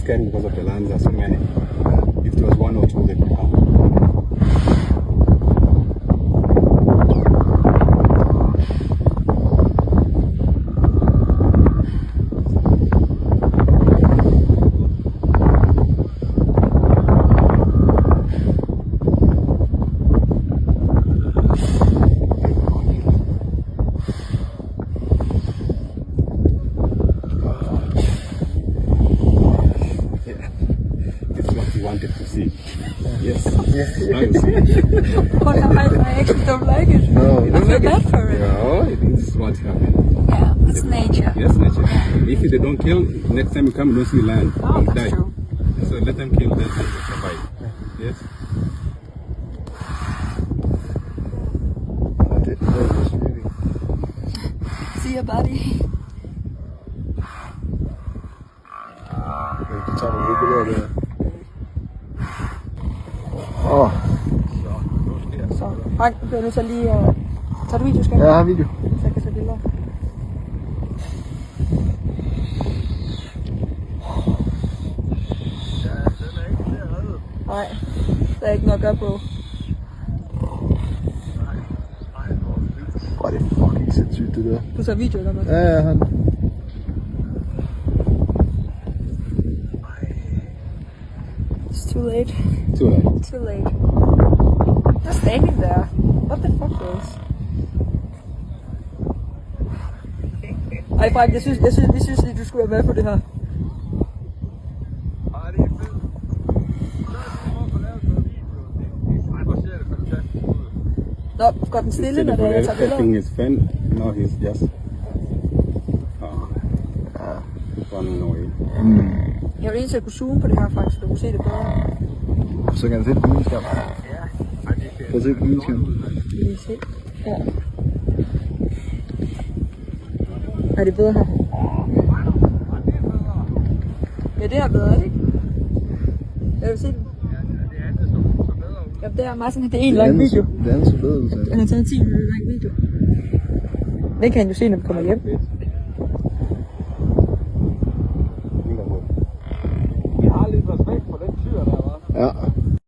scared because of the lands. There are so many. If there was one or two, they could come. Wanted to see. Yes. But I actually don't like it. No, you I don't feel like bad it. for it. No, it is what happened. Yeah, it's nature. Yes, nature. If they don't kill, next time you come, you don't see land. Oh, You that's die. true. So let them kill, then they survive. Yes. See your body. Du tager nogle billeder der. Åh. Så, Frank, du bliver nødt til lige at... Tager du video, skal Ja, jeg har video. Så jeg kan tage billeder. Nej, der er ikke noget at gøre på. Åh, det er fucking sindssygt, det der. Du tager video, eller hvad? Ja, han. It's too late. Too late. Too late. They're standing there. What the fuck, guys? Ej, Frank, vi synes lige, du skulle være med på det her. Nå, går den stille, når det er, jeg tager billeder? Helping his friend. No, he's just running away. Jeg vil egentlig kunne zoome på det her, Frank, så du kunne se det bedre. Så kan jeg se det på min skærm. Kan jeg se det på min skærm? Lige se. Ja. Er det bedre her? Ja, det er bedre, er det ikke? Jeg vil se den. Ja, det er meget sådan, det er en lang video. Det andet så bedre ud, så. Han har taget 10 minutter lang video. Den kan han jo se, når vi kommer hjem.